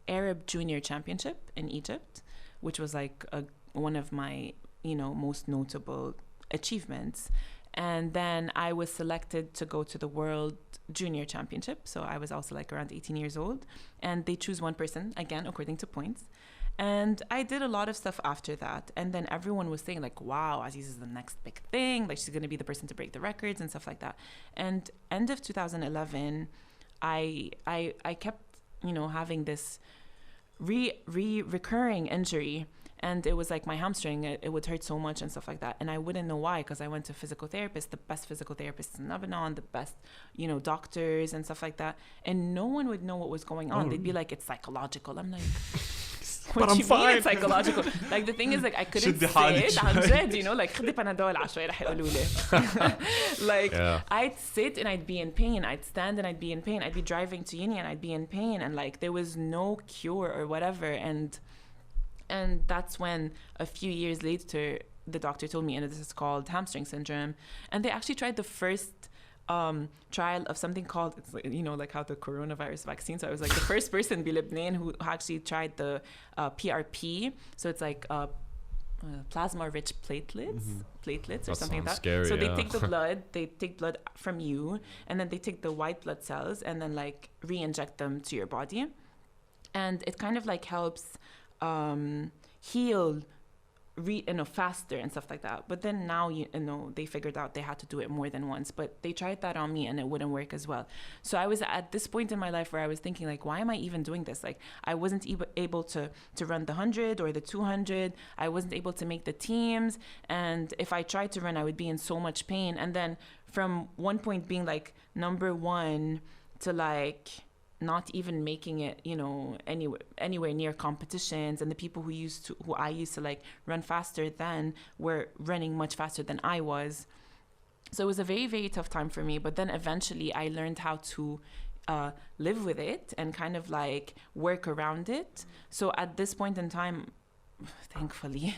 Arab Junior Championship in Egypt, which was like one of my, most notable achievements. And then I was selected to go to the World Junior Championship. So I was also like around 18 years old. And they choose one person, again, according to points. And I did a lot of stuff after that. And then everyone was saying like, wow, Aziz is the next big thing. Like she's going to be the person to break the records and stuff like that. And end of 2011, I kept, having this recurring injury. And it was like my hamstring, it would hurt so much and stuff like that. And I wouldn't know why, because I went to physical therapists, the best physical therapists in Lebanon, the best, doctors and stuff like that. And no one would know what was going on. They'd be like, it's psychological. I'm like, what do you mean it's psychological? Like the thing is, like I couldn't sit, like خدي بنادول عشوائي رح يقولوا لي. Like I'd sit and I'd be in pain. I'd stand and I'd be in pain. I'd be driving to uni and I'd be in pain. And like there was no cure or whatever. And that's when a few years later, the doctor told me, and this is called hamstring syndrome. And they actually tried the first trial of something called, it's like, like how the coronavirus vaccine. So I was like the first person in Lebanon who actually tried the PRP. So it's like plasma-rich platelets or something like that. Scary, so they take blood from you, and then they take the white blood cells and then like re-inject them to your body. And it kind of like helps heal faster and stuff like that. But then now they figured out they had to do it more than once, but they tried that on me and it wouldn't work as well. So I was at this point in my life where I was thinking like, why am I even doing this? Like I wasn't able to run the 100 or the 200. I wasn't able to make the teams, and if I tried to run I would be in so much pain. And then from one point being like number one to like not even making it, anywhere near competitions, and the people who I used to like run faster than were running much faster than I was. So it was a very, very tough time for me. But then eventually I learned how to live with it and kind of like work around it. So at this point in time, thankfully,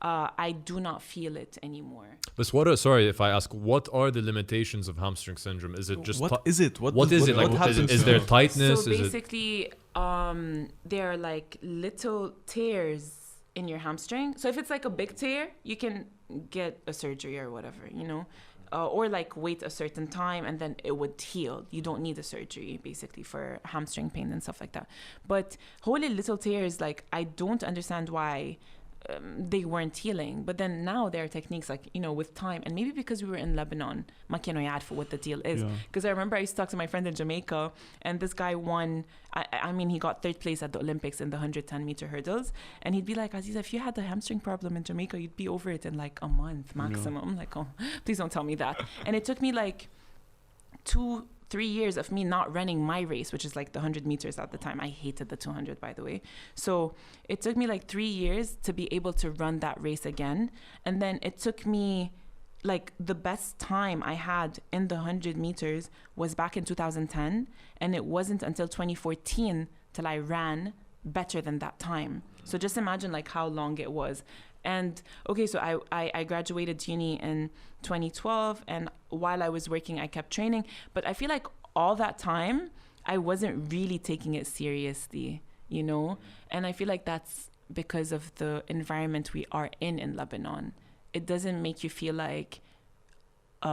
I do not feel it anymore. But sorry if I ask, what are the limitations of hamstring syndrome? Is it just what is it? What is it? Like, is there tightness? So basically, there are like little tears in your hamstring. So if it's like a big tear, you can get a surgery or whatever, or like wait a certain time and then it would heal. You don't need a surgery basically for hamstring pain and stuff like that. But holy little tears, like I don't understand why they weren't healing. But then now there are techniques like, with time, and maybe because we were in Lebanon, ما كانوا يعرفوا what the deal is. Because I remember I used to talk to my friend in Jamaica, and this guy won, I mean, he got third place at the Olympics in the 110 meter hurdles. And he'd be like, Aziza, if you had a hamstring problem in Jamaica, you'd be over it in like a month maximum. Like, oh, please don't tell me that. And it took me like 2-3 years of me not running my race, which is like the 100 meters at the time. I hated the 200, by the way. So it took me like 3 years to be able to run that race again. And then it took me like the best time I had in the 100 meters was back in 2010. And it wasn't until 2014 till I ran better than that time. So just imagine like how long it was. And okay, so I graduated uni in 2012, and while I was working, I kept training. But I feel like all that time, I wasn't really taking it seriously, And I feel like that's because of the environment we are in Lebanon. It doesn't make you feel like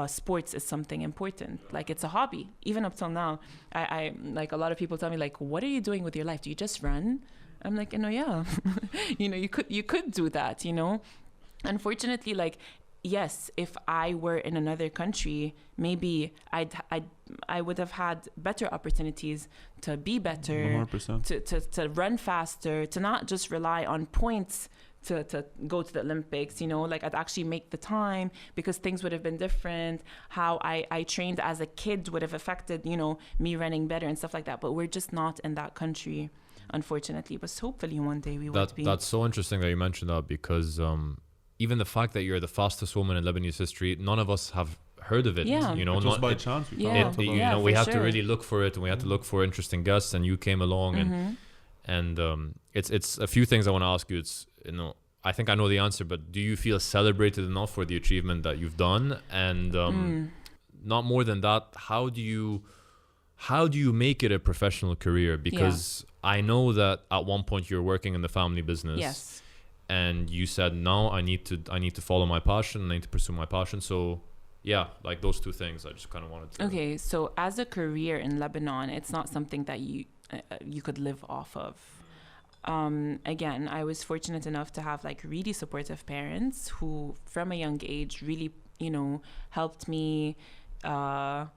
sports is something important. Like it's a hobby. Even up till now, I like a lot of people tell me like, what are you doing with your life? Do you just run? I'm like, yeah, you could do that, Unfortunately, like, yes, if I were in another country, maybe I would have had better opportunities to be better, 100%. to run faster, to not just rely on points to go to the Olympics, you know, like I'd actually make the time because things would have been different. How I trained as a kid would have affected, you know, me running better and stuff like that. But we're just not in that country, unfortunately. But hopefully one day we would be. That's so interesting that you mentioned that, because even the fact that you're the fastest woman in Lebanese history, none of us have heard of it. Yeah. You know, Just by chance we found out. You know, we had to really look for it, and we had to look for interesting guests, and you came along, and it's a few things I want to ask you. It's, you know, I think I know the answer, but do you feel celebrated enough for the achievement that you've done? And not more than that, how do you make it a professional career? Because I know that at one point you're working in the family business. Yes. And you said, no, I need to follow my passion. I need to pursue my passion. So yeah, like those two things I just kind of wanted to. Okay, so as a career in Lebanon, it's not something that you could live off of. Again, I was fortunate enough to have like really supportive parents who from a young age really, you know, helped me. They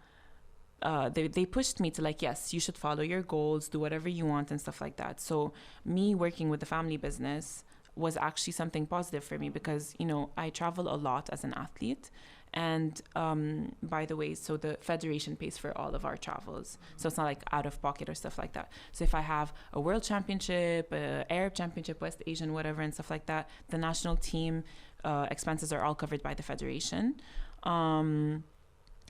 pushed me to like, yes, you should follow your goals, do whatever you want and stuff like that. So me working with the family business was actually something positive for me because, you know, I travel a lot as an athlete. And by the way, so the federation pays for all of our travels. So it's not like out of pocket or stuff like that. So if I have a world championship, Arab championship, West Asian, whatever, and stuff like that, the national team expenses are all covered by the federation.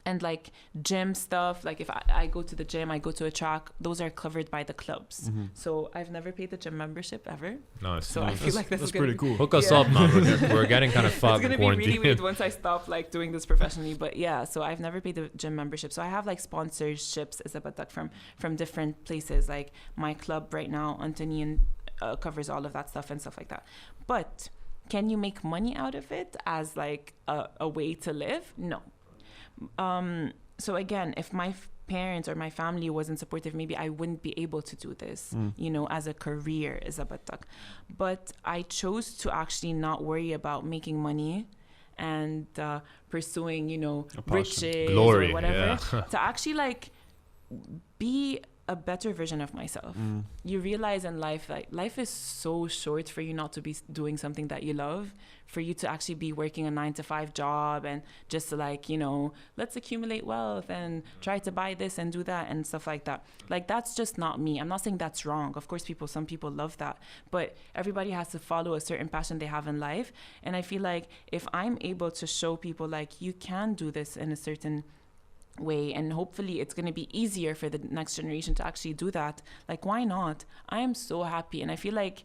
And like gym stuff, like if I go to the gym, I go to a track, those are covered by the clubs. So I've never paid the gym membership ever. Nice. So I feel like that's pretty cool. Hook us up, man. We're getting kind of fat in quarantine. It's going to be really weird once I stop like doing this professionally. But yeah, so I've never paid the gym membership. So I have like sponsorships as a batak from different places. Like my club right now, Antonian, covers all of that stuff and stuff like that. But can you make money out of it as like a way to live? No. So again, if my parents or my family wasn't supportive, maybe I wouldn't be able to do this, you know, as a career, as a batak. But I chose to actually not worry about making money and pursuing, you know, riches, glory, or whatever, to actually like be a better version of myself. You realize in life that life is so short for you not to be doing something that you love, for you to actually be working a 9-to-5 job and just to like, you know, let's accumulate wealth and try to buy this and do that and stuff like that. Like that's just not me. I'm not saying that's wrong. Of course, some people love that, but everybody has to follow a certain passion they have in life. And I feel like if I'm able to show people like you can do this in a certain way, and hopefully it's going to be easier for the next generation to actually do that, like why not? I am so happy. And I feel like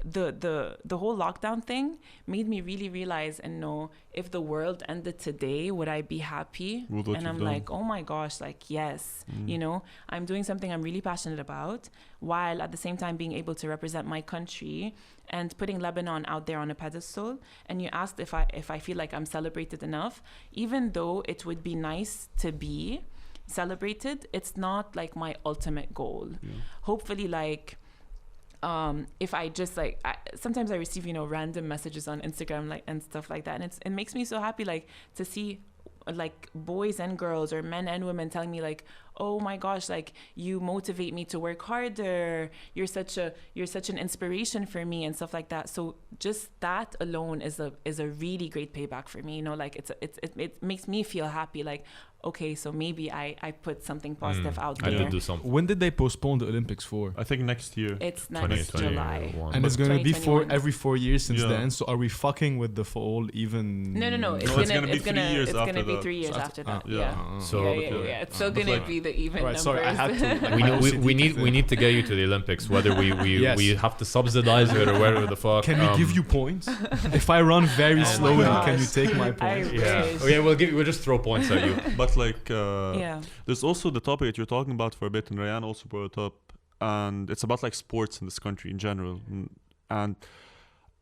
the whole lockdown thing made me really realize and know, if the world ended today, would I be happy? And I'm like, oh my gosh, like yes, you know, I'm doing something I'm really passionate about, while at the same time being able to represent my country and putting Lebanon out there on a pedestal. And you asked if I feel like I'm celebrated enough. Even though it would be nice to be celebrated, it's not like my ultimate goal. Hopefully, like if I just like sometimes I receive, you know, random messages on Instagram like and stuff like that, and it makes me so happy, like to see like boys and girls or men and women telling me like, oh my gosh, like you motivate me to work harder, you're such an inspiration for me and stuff like that. So just that alone is a really great payback for me, you know, like it makes me feel happy, like okay, so maybe I put something positive out there. I did do something. When did they postpone the Olympics for? I think next year. It's next July. And it's going to be every 4 years since then. So are we fucking with the fall even? No. It's going to be 3 years after that. It's going to be 3 years after that. Yeah. So it's still going to be the even numbers. Sorry, I had to. We need to get you to the Olympics, whether we have to subsidize it or whatever the fuck. Can we give you points? If I run very slowly, can you take my points? We'll just throw points at you. But like there's also the topic that you're talking about for a bit, and Ryan also brought it up, and it's about like sports in this country in general. And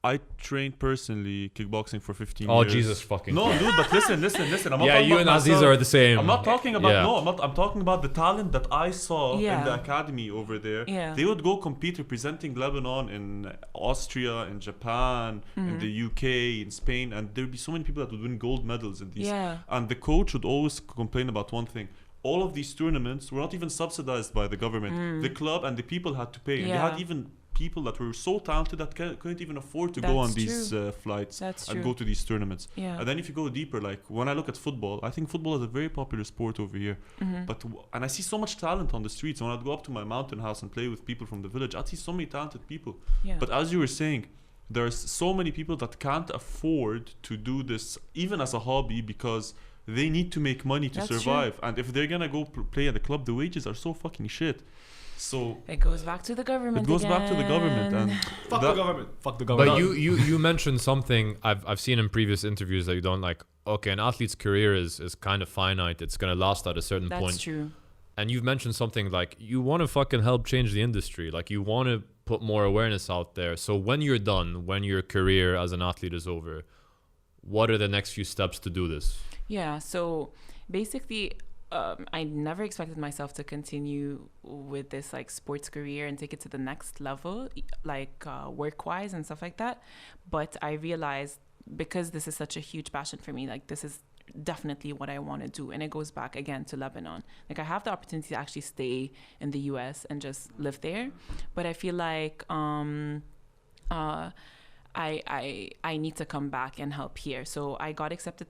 I trained personally kickboxing for 15 years. Oh Jesus fucking dude, but listen. I'm not you and Aziza are the same. I'm not talking about I'm talking about the talent that I saw in the academy over there. They would go compete representing Lebanon in Austria, in Japan, in the UK, in Spain, and there'd be so many people that would win gold medals in these. And the coach would always complain about one thing: all of these tournaments were not even subsidized by the government. The club and the people had to pay, and they had even people that were so talented that couldn't even afford to go on these flights and go to these tournaments. Yeah. And then if you go deeper, like when I look at football, I think football is a very popular sport over here. And I see so much talent on the streets. When I'd go up to my mountain house and play with people from the village, I'd see so many talented people. Yeah. But as you were saying, there's so many people that can't afford to do this even as a hobby because they need to make money to survive. True. And if they're gonna go play at the club, the wages are so fucking shit. So it goes back to the government. It goes back to the government, and fuck the government. Fuck the government. But you mentioned something I've seen in previous interviews that you don't like. Okay, an athlete's career is kind of finite. It's gonna last at a certain point. That's true. And you've mentioned something like you want to fucking help change the industry. Like you want to put more awareness out there. So when you're done, when your career as an athlete is over, what are the next few steps to do this? Yeah, so basically, I never expected myself to continue with this like sports career and take it to the next level, like work-wise and stuff like that. But I realized because this is such a huge passion for me, like this is definitely what I want to do. And it goes back again to Lebanon. Like I have the opportunity to actually stay in the US and just live there. But I feel like I need to come back and help here. So I got accepted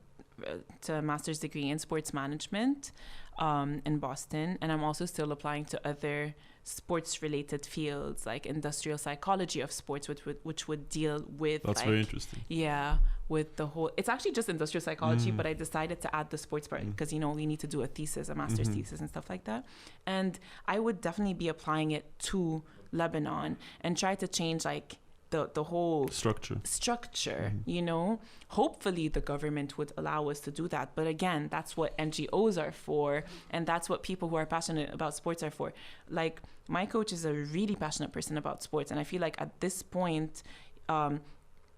to a master's degree in sports management in Boston, and I'm also still applying to other sports related fields like industrial psychology of sports, which would deal with that's very interesting. Yeah, with the whole, it's actually just industrial psychology, but I decided to add the sports part because you know we need to do a thesis, a master's thesis and stuff like that. And I would definitely be applying it to Lebanon and try to change like the whole structure, you know. Hopefully the government would allow us to do that, but again, that's what NGOs are for, and that's what people who are passionate about sports are for. Like my coach is a really passionate person about sports, and I feel like at this point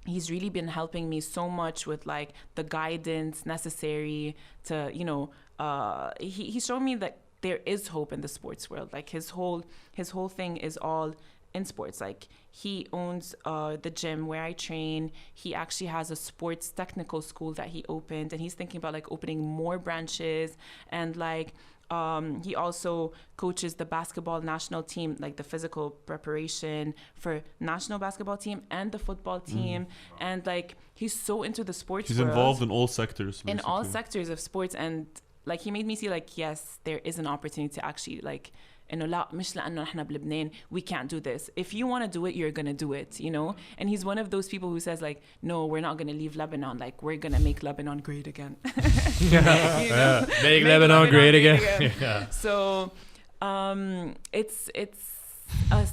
he's really been helping me so much with like the guidance necessary to, you know, he showed me that there is hope in the sports world. Like his whole thing is all in sports. Like he owns the gym where I train. He actually has a sports technical school that he opened, and he's thinking about like opening more branches. And like he also coaches the basketball national team, like the physical preparation for national basketball team and the football team. And like he's so into the sports world. Involved in all sectors, basically. In all sectors of sports. And like he made me see like, yes, there is an opportunity to actually like, إنه لا مش لأنه نحن بلبنان we can't do this. If you want to do it, you're gonna do it, you know. And he's one of those people who says like, no, we're not gonna leave Lebanon. Like we're gonna make Lebanon great again. Make Lebanon great again. Yeah. So it's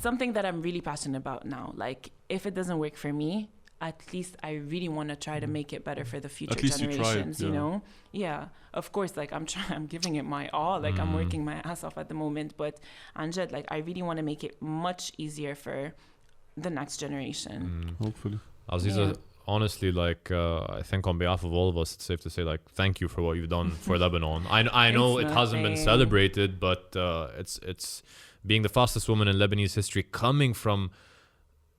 something that I'm really passionate about now. Like if it doesn't work for me, at least I really want to try to make it better for the future generations, you know? Yeah, of course, like I'm giving it my all, like I'm working my ass off at the moment, but Anjad, like I really want to make it much easier for the next generation. Hopefully. Aziza, honestly, like I think on behalf of all of us, it's safe to say like thank you for what you've done for Lebanon. I know it hasn't been celebrated, but it's being the fastest woman in Lebanese history, coming from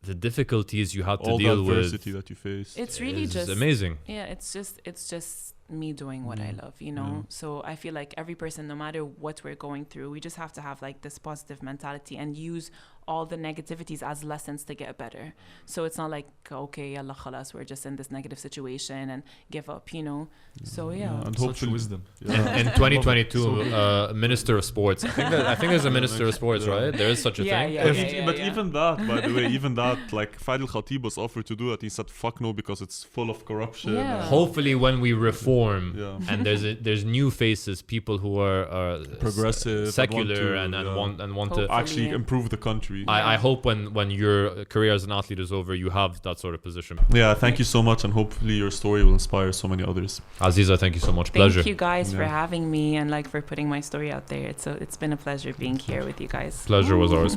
the difficulties you had to deal with, all the adversity that you faced. It's really just amazing. Yeah, it's just me doing what I love, you know. So I feel like every person, no matter what we're going through, we just have to have like this positive mentality and use all the negativities as lessons to get better. So it's not like, okay, yalla khalas, we're just in this negative situation and give up, you know. So and hopefully wisdom. In 2022, Minister of Sports. I think there's a Minister of Sports, right? There is such a thing. But even that, by the way, like Fadil Khatib was offered to do that. He said, "Fuck no," because it's full of corruption. Yeah. Hopefully, when we reform, and there's new faces, people who are progressive, secular, and want to actually improve the country. I hope when your career as an athlete is over, you have that sort of position. Yeah, thank you so much, and hopefully your story will inspire so many others. Aziza, thank you so much. Pleasure. Thank you guys for having me and like for putting my story out there. It's been a pleasure being here with you guys. Pleasure was ours.